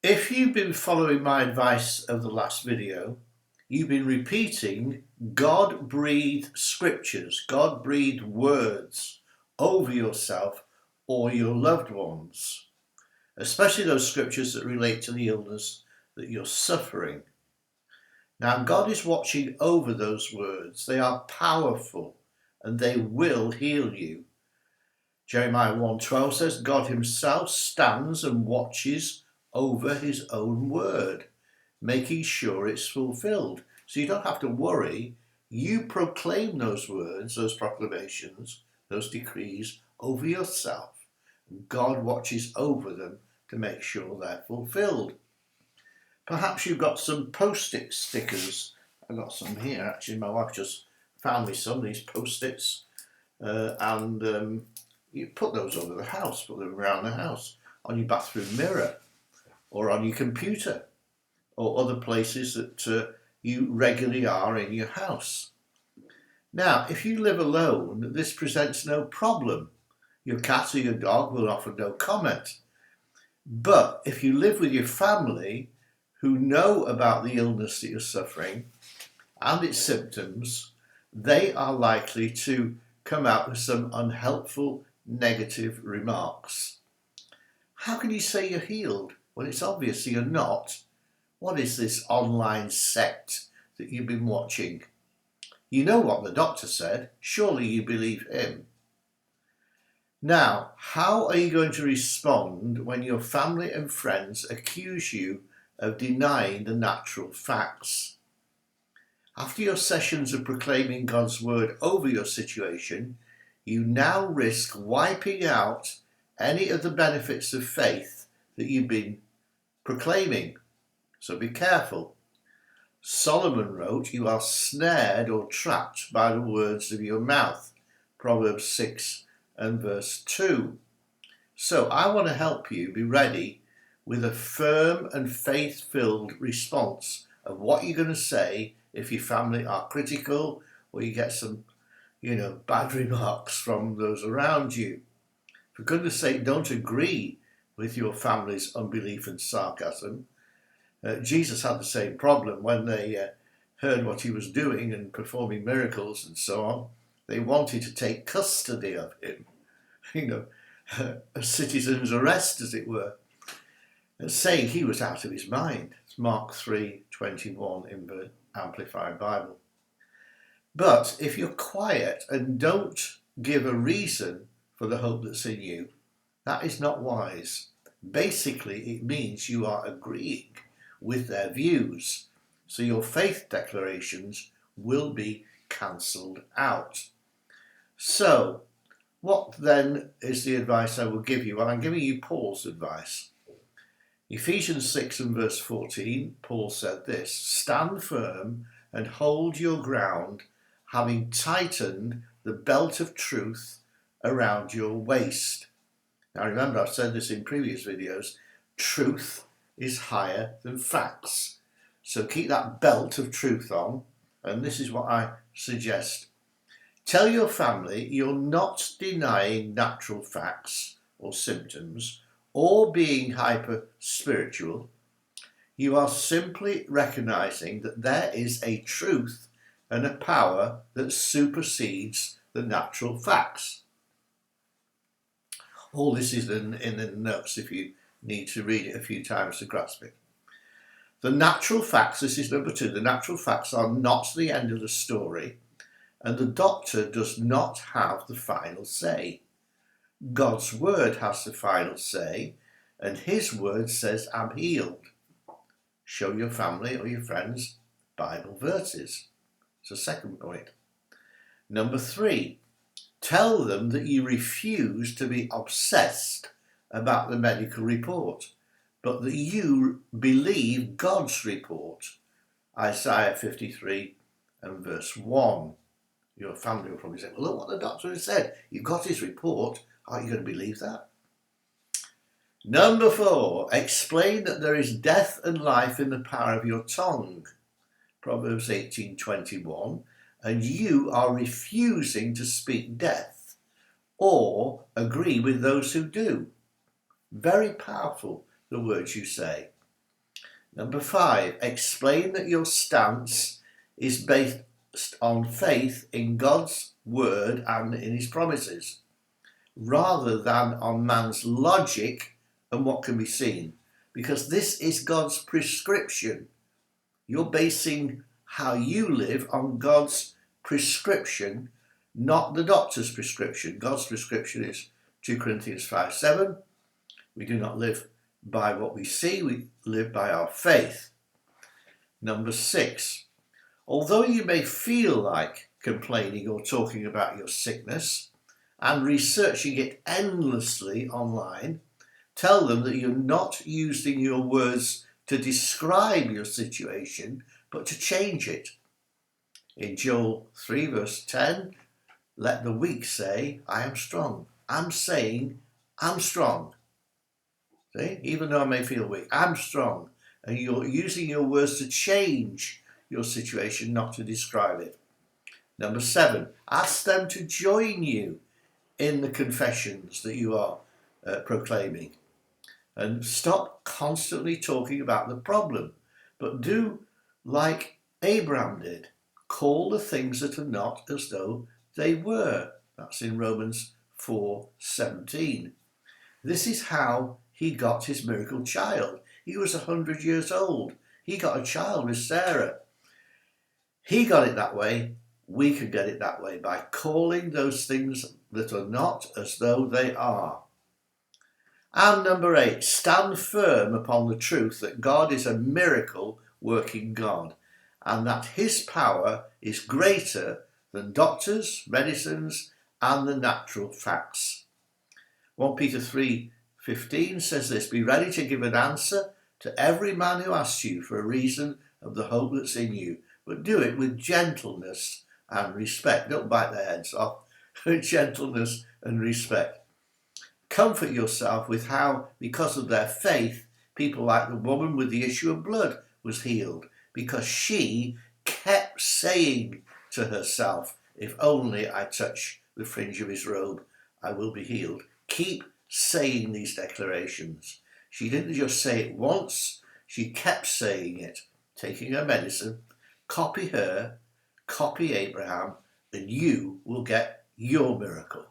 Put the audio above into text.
If you've been following my advice of the last video, you've been repeating God-breathed scriptures, God-breathed words over yourself or your loved ones, especially those scriptures that relate to the illness that you're suffering. Now, God is watching over those words. They are powerful and they will heal you. Jeremiah 1:12 says, God himself stands and watches over his own word, making sure it's fulfilled. So you don't have to worry. You proclaim those words, those proclamations, those decrees over yourself. God watches over them to make sure they're fulfilled. Perhaps you've got some post-it stickers. I've got some here, actually. My wife just found me some of these post-its. And you put those over the house, put them around the house, on your bathroom mirror, or on your computer, or other places that you regularly are in your house. Now, if you live alone, this presents no problem. Your cat or your dog will offer no comment. But if you live with your family who know about the illness that you're suffering and its symptoms, they are likely to come out with some unhelpful, negative remarks. How can you say you're healed when it's obvious you're not? What is this online sect that you've been watching? You know what the doctor said. Surely you believe him. Now, how are you going to respond when your family and friends accuse you of denying the natural facts? After your sessions of proclaiming God's word over your situation, you now risk wiping out any of the benefits of faith that you've been proclaiming. So be careful. Solomon wrote, you are snared or trapped by the words of your mouth. Proverbs 6 and verse 2. So I want to help you be ready with a firm and faith-filled response of what you're going to say if your family are critical or you get some, bad remarks from those around you. For goodness sake, don't agree with your family's unbelief and sarcasm. Jesus had the same problem when they heard what he was doing and performing miracles and so on. They wanted to take custody of him, a citizen's arrest, as it were, and saying he was out of his mind. It's Mark 3:21 in the Amplified Bible. But if you're quiet and don't give a reason for the hope that's in you, that is not wise. Basically, it means you are agreeing with their views. So your faith declarations will be cancelled out. So, what then is the advice I will give you? Well, I'm giving you Paul's advice. Ephesians 6 and verse 14, Paul said this, stand firm and hold your ground, having tightened the belt of truth around your waist. Now remember, I've said this in previous videos, truth is higher than facts. So keep that belt of truth on, and this is what I suggest. Tell your family you're not denying natural facts or symptoms or being hyper-spiritual. You are simply recognizing that there is a truth and a power that supersedes the natural facts. All this is in the notes if you need to read it a few times to grasp it. The natural facts, this is number 2, the natural facts are not the end of the story, and the doctor does not have the final say. God's word has the final say, and his word says, I'm healed. Show your family or your friends Bible verses. It's the second point. Number 3, tell them that you refuse to be obsessed about the medical report, but that you believe God's report. Isaiah 53 and verse 1. Your family will probably say, well, look what the doctor has said. You've got his report. Aren't you going to believe that? Number 4, explain that there is death and life in the power of your tongue. Proverbs 18:21. And you are refusing to speak death or agree with those who do. Very powerful, the words you say. Number 5, explain that your stance is based on faith in God's word and in his promises, rather than on man's logic and what can be seen, because this is God's prescription. You're basing how you live on God's prescription, not the doctor's prescription. God's prescription is 2 Corinthians 5:7. We do not live by what we see, we live by our faith. Number 6, although you may feel like complaining or talking about your sickness and researching it endlessly online, tell them that you're not using your words to describe your situation, but to change it. In Joel 3 verse 10, let the weak say, I am strong. I'm saying, I'm strong. See? Even though I may feel weak, I'm strong. And you're using your words to change your situation, not to describe it. Number 7, ask them to join you in the confessions that you are proclaiming. And stop constantly talking about the problem, but do like Abraham did. Call the things that are not as though they were. That's in Romans 4:17. This is how he got his miracle child. He was 100 years old. He got a child with Sarah. He got it that way. We can get it that way by calling those things that are not as though they are. And number 8, stand firm upon the truth that God is a miracle working God and that his power is greater than doctors, medicines and the natural facts. 1 Peter 3:15 says this, be ready to give an answer to every man who asks you for a reason of the hope that's in you, but do it with gentleness and respect. Don't bite their heads off. Gentleness and respect. Comfort yourself with how, because of their faith, people like the woman with the issue of blood was healed, because she kept saying to herself, if only I touch the fringe of his robe, I will be healed. Keep saying these declarations. She didn't just say it once, she kept saying it, taking her medicine. Copy her, copy Abraham, and you will get your miracle.